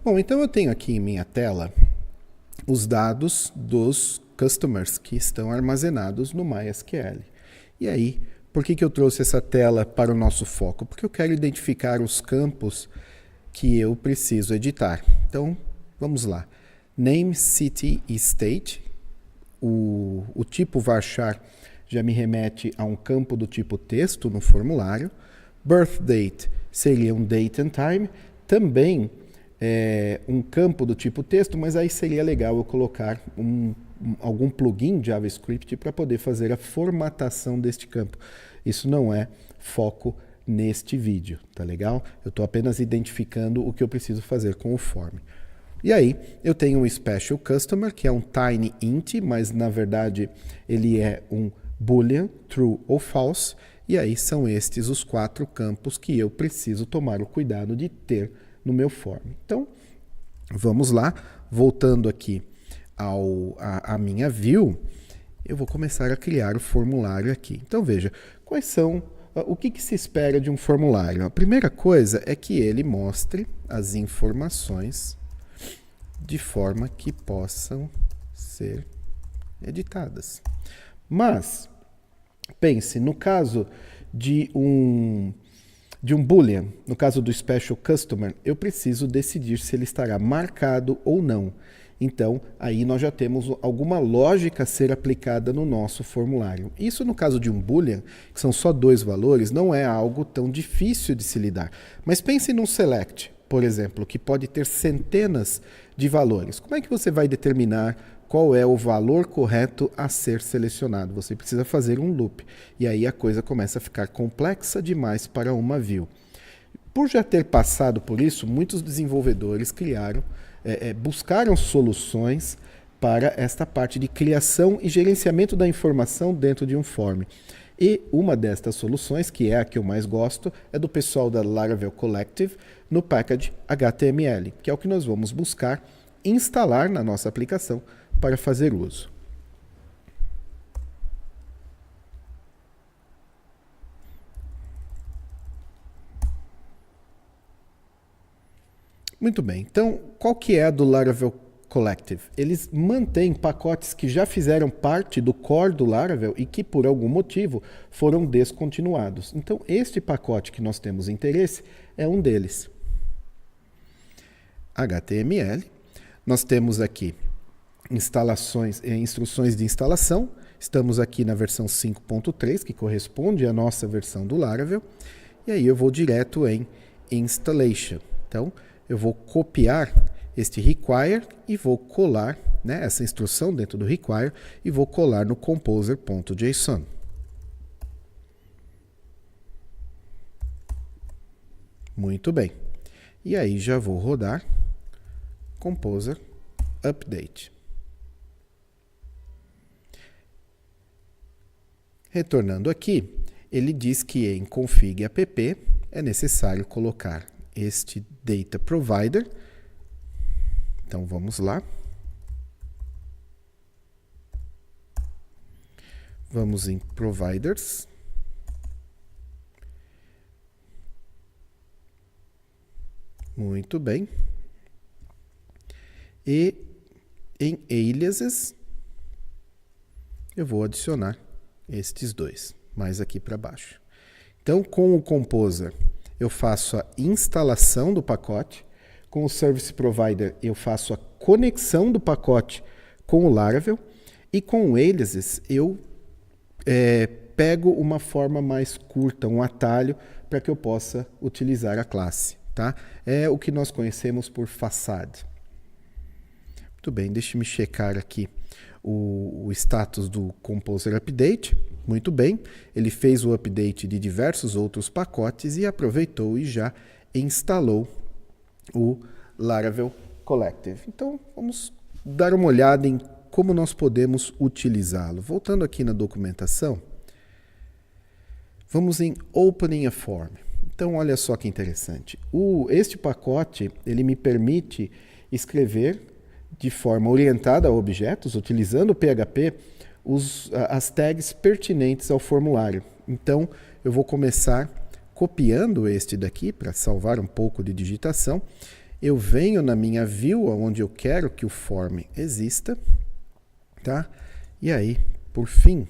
Bom, então eu tenho aqui em minha tela os dados dos customers que estão armazenados no MySQL. E aí, por que eu trouxe essa tela para o nosso foco? Porque eu quero identificar os campos que eu preciso editar. Então, vamos lá. Name, City e State. O tipo varchar já me remete a um campo do tipo texto no formulário. Birth date seria um date and time. Também um campo do tipo texto, mas aí seria legal eu colocar algum plugin JavaScript para poder fazer a formatação deste campo. Isso não é foco neste vídeo, tá legal? Eu estou apenas identificando o que eu preciso fazer com o form. E aí, eu tenho um special customer, que é um tiny int, mas na verdade ele é um boolean, true ou false, e aí são estes os 4 campos que eu preciso tomar o cuidado de ter no meu form. Então, vamos lá, voltando aqui à minha view, eu vou começar a criar o formulário aqui. Então veja, o que se espera de um formulário? A primeira coisa é que ele mostre as informações de forma que possam ser editadas. Mas, pense, no caso de um boolean, no caso do special customer, eu preciso decidir se ele estará marcado ou não. Então, aí nós já temos alguma lógica a ser aplicada no nosso formulário. Isso no caso de um boolean, que são só 2 valores, não é algo tão difícil de se lidar. Mas pense num select, por exemplo, que pode ter centenas de valores. Como é que você vai determinar qual é o valor correto a ser selecionado? Você precisa fazer um loop. E aí a coisa começa a ficar complexa demais para uma view. Por já ter passado por isso, muitos desenvolvedores buscaram soluções para esta parte de criação e gerenciamento da informação dentro de um form. E uma destas soluções, que é a que eu mais gosto, é do pessoal da Laravel Collective no package HTML, que é o que nós vamos buscar instalar na nossa aplicação para fazer uso. Muito bem, então qual que é a do Laravel Collective? Eles mantêm pacotes que já fizeram parte do core do Laravel e que por algum motivo foram descontinuados. Então este pacote que nós temos interesse é um deles. HTML, nós temos aqui instruções de instalação, estamos aqui na versão 5.3, que corresponde à nossa versão do Laravel, e aí eu vou direto em Installation. Então, eu vou copiar este require e vou colar, essa instrução dentro do require e vou colar no composer.json. Muito bem. E aí já vou rodar composer update. Retornando aqui, ele diz que em config app é necessário colocar este data provider. Então vamos lá. Vamos em providers. Muito bem. E em aliases eu vou adicionar estes 2, mais aqui para baixo. Então com o Composer eu faço a instalação do pacote, com o Service Provider eu faço a conexão do pacote com o Laravel e com o Aliases eu pego uma forma mais curta, um atalho, para que eu possa utilizar a classe. Tá? É o que nós conhecemos por facade. Muito bem, deixe-me checar aqui o status do Composer Update. Muito bem, ele fez o update de diversos outros pacotes e aproveitou e já instalou o Laravel Collective. Então, vamos dar uma olhada em como nós podemos utilizá-lo. Voltando aqui na documentação, vamos em Opening a Form. Então, olha só que interessante. Este pacote, ele me permite escrever de forma orientada a objetos, utilizando o PHP, as tags pertinentes ao formulário. Então, eu vou começar copiando este daqui, para salvar um pouco de digitação, eu venho na minha view, onde eu quero que o form exista, tá? E aí, por fim,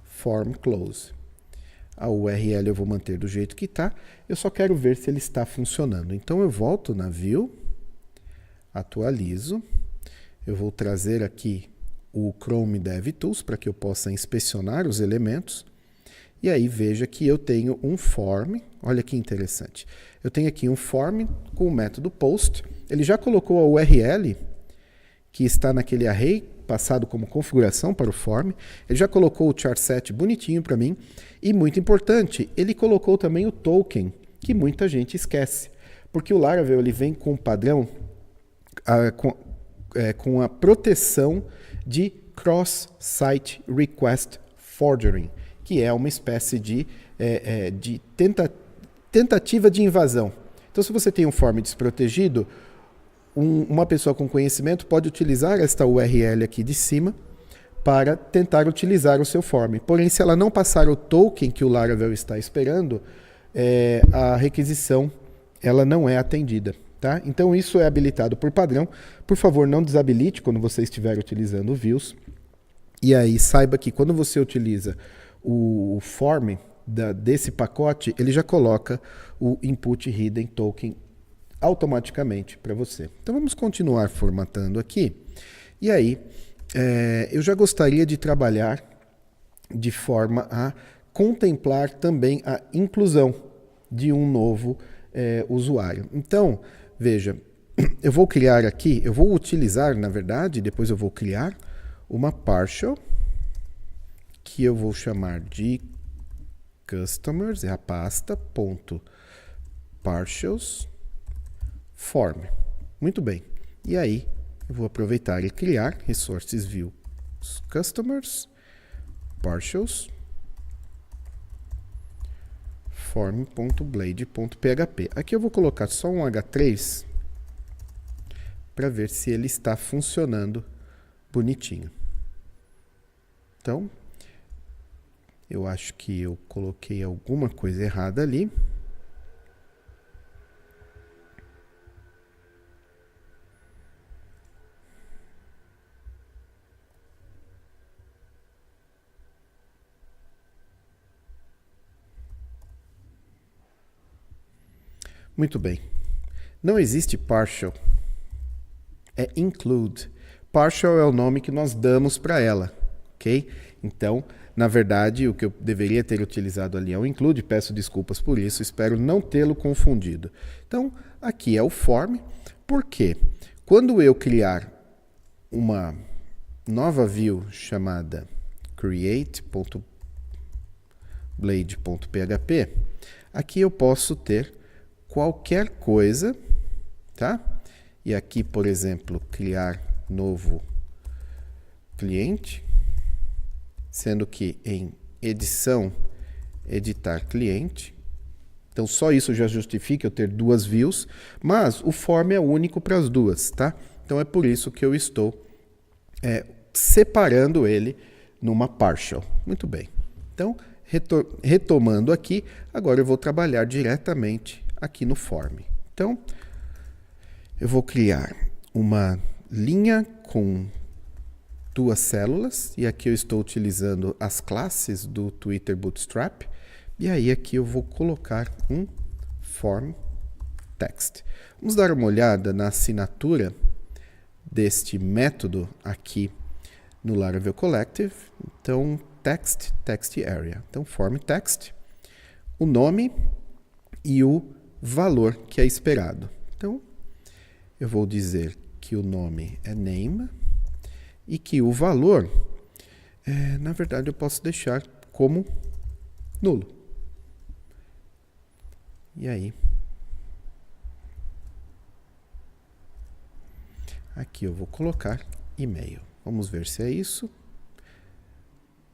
form close. A URL eu vou manter do jeito que está, eu só quero ver se ele está funcionando. Então eu volto na view, atualizo, eu vou trazer aqui o Chrome DevTools para que eu possa inspecionar os elementos. E aí veja que eu tenho um form, olha que interessante. Eu tenho aqui um form com o método post, ele já colocou a URL que está naquele array passado como configuração para o form, ele já colocou o charset bonitinho para mim, e muito importante, ele colocou também o token, que muita gente esquece, porque o Laravel ele vem com o padrão, com a proteção de Cross-Site Request Forgery, que é uma espécie de tentativa de invasão. Então, se você tem um form desprotegido, uma pessoa com conhecimento pode utilizar esta URL aqui de cima para tentar utilizar o seu form. Porém, se ela não passar o token que o Laravel está esperando, a requisição ela não é atendida. Tá? Então, isso é habilitado por padrão. Por favor, não desabilite quando você estiver utilizando o views. E aí, saiba que quando você utiliza o form desse pacote, ele já coloca o input hidden token automaticamente para você. Então vamos continuar formatando aqui. E aí, eu já gostaria de trabalhar de forma a contemplar também a inclusão de um novo usuário. Então, veja, eu vou criar aqui, eu vou utilizar, na verdade, depois eu vou criar uma partial, que eu vou chamar de customers, é a pasta, ponto, partials, form. Muito bem. E aí, eu vou aproveitar e criar resources view customers, partials, form.blade.php. Aqui eu vou colocar só um H3 para ver se ele está funcionando bonitinho. Então, eu acho que eu coloquei alguma coisa errada ali. Muito bem. Não existe partial. É include. Partial é o nome que nós damos para ela, ok? Então, na verdade, o que eu deveria ter utilizado ali é o include. Peço desculpas por isso, espero não tê-lo confundido. Então, aqui é o form. Por quê? Quando eu criar uma nova view chamada create.blade.php, aqui eu posso ter qualquer coisa, tá? E aqui, por exemplo, criar novo cliente, sendo que em edição, editar cliente. Então, só isso já justifica eu ter duas views, mas o form é único para as duas, tá? Então, é por isso que eu estou separando ele numa partial. Muito bem. Então, retomando aqui, agora eu vou trabalhar diretamente aqui no form. Então, eu vou criar uma linha com duas células, e aqui eu estou utilizando as classes do Twitter Bootstrap, e aí aqui eu vou colocar um form text. Vamos dar uma olhada na assinatura deste método aqui no Laravel Collective. Então, text area. Então, form text, o nome e o valor que é esperado. Então, eu vou dizer que o nome é name e que o valor, na verdade, eu posso deixar como nulo. E aí, aqui eu vou colocar e-mail. Vamos ver se é isso.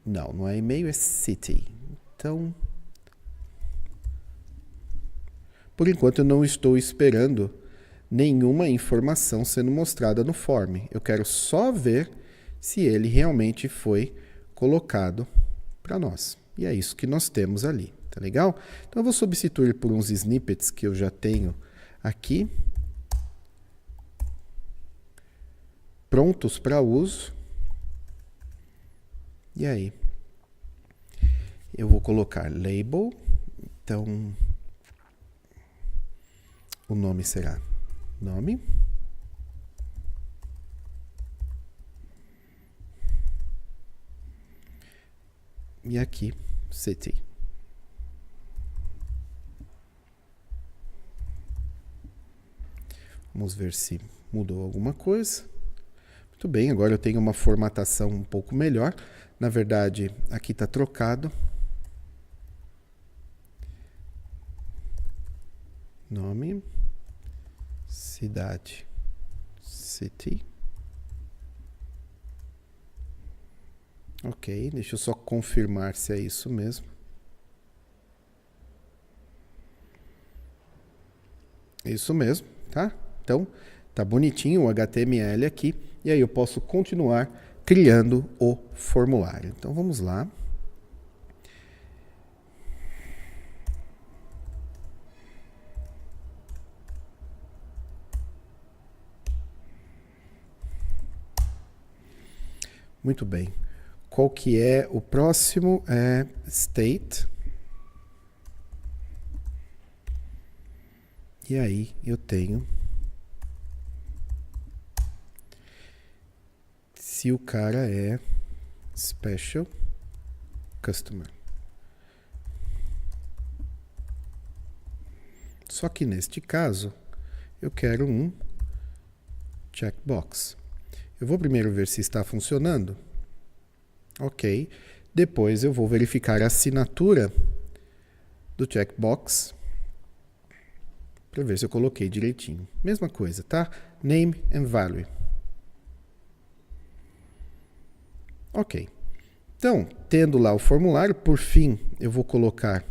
Não, não é e-mail, é city. Então, por enquanto eu não estou esperando nenhuma informação sendo mostrada no form. Eu quero só ver se ele realmente foi colocado para nós. E é isso que nós temos ali. Tá legal? Então eu vou substituir por uns snippets que eu já tenho aqui, prontos para uso. E aí, eu vou colocar label, então o nome será nome. E aqui, city. Vamos ver se mudou alguma coisa. Muito bem, agora eu tenho uma formatação um pouco melhor. Na verdade, aqui está trocado. Nome, cidade, city. Ok, deixa eu só confirmar se é isso mesmo. Isso mesmo, tá? Então, tá bonitinho o HTML aqui. E aí eu posso continuar criando o formulário. Então, vamos lá. Muito bem. Qual que é o próximo? É state. E aí eu tenho se o cara é special customer. Só que neste caso eu quero um checkbox. Eu vou primeiro ver se está funcionando. Ok. Depois eu vou verificar a assinatura do checkbox para ver se eu coloquei direitinho. Mesma coisa, tá? Name and value. Ok. Então, tendo lá o formulário, por fim, eu vou colocar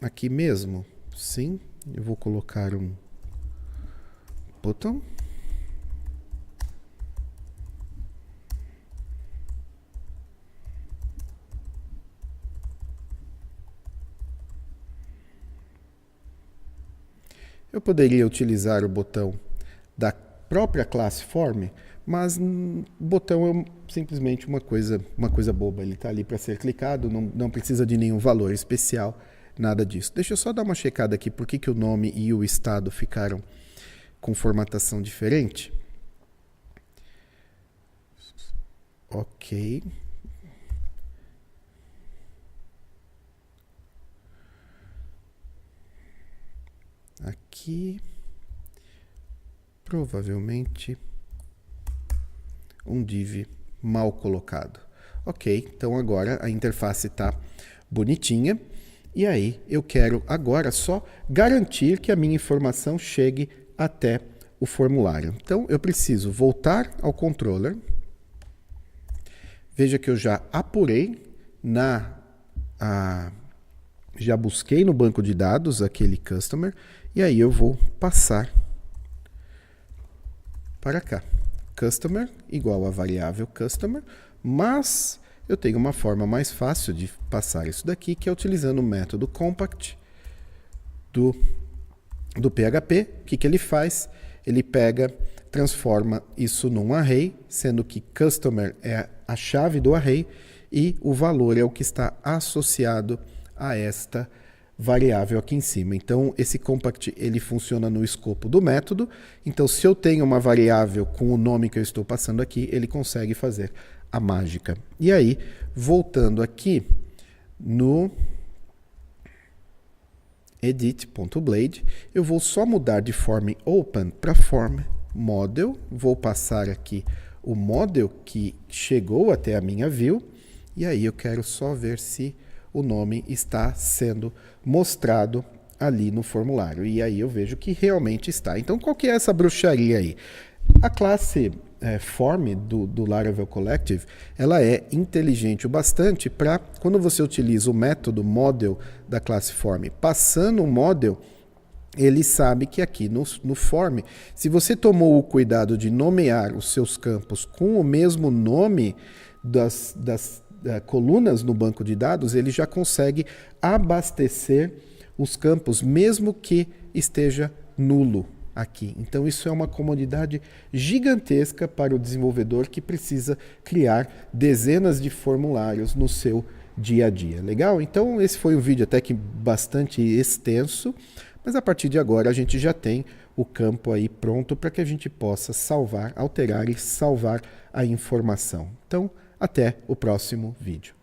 aqui mesmo. Sim, eu vou colocar um botão. Eu poderia utilizar o botão da própria classe form, mas o botão é simplesmente uma coisa boba. Ele está ali para ser clicado, não precisa de nenhum valor especial, nada disso. Deixa eu só dar uma checada aqui, por que o nome e o estado ficaram com formatação diferente. Ok. Aqui, provavelmente, um div mal colocado. Ok, então agora a interface está bonitinha. E aí eu quero agora só garantir que a minha informação chegue até o formulário. Então eu preciso voltar ao controller. Veja que eu já apurei já busquei no banco de dados aquele customer. E aí eu vou passar para cá. Customer igual a variável customer, mas eu tenho uma forma mais fácil de passar isso daqui, que é utilizando o método compact do PHP. O que ele faz? Ele transforma isso num array, sendo que customer é a chave do array e o valor é o que está associado a esta variável aqui em cima. Então, esse compact ele funciona no escopo do método. Então, se eu tenho uma variável com o nome que eu estou passando aqui, ele consegue fazer a mágica. E aí, voltando aqui no edit.blade, eu vou só mudar de form open para form model. Vou passar aqui o model que chegou até a minha view. E aí eu quero só ver se o nome está sendo mostrado ali no formulário. E aí eu vejo que realmente está. Então, qual que é essa bruxaria aí? A classe form do Laravel Collective, ela é inteligente o bastante para, quando você utiliza o método model da classe form, passando o model, ele sabe que aqui no form, se você tomou o cuidado de nomear os seus campos com o mesmo nome colunas no banco de dados, ele já consegue abastecer os campos, mesmo que esteja nulo aqui. Então isso é uma comodidade gigantesca para o desenvolvedor que precisa criar dezenas de formulários no seu dia a dia. Legal? Então esse foi um vídeo até que bastante extenso, mas a partir de agora a gente já tem o campo aí pronto para que a gente possa salvar, alterar e salvar a informação. Então, até o próximo vídeo.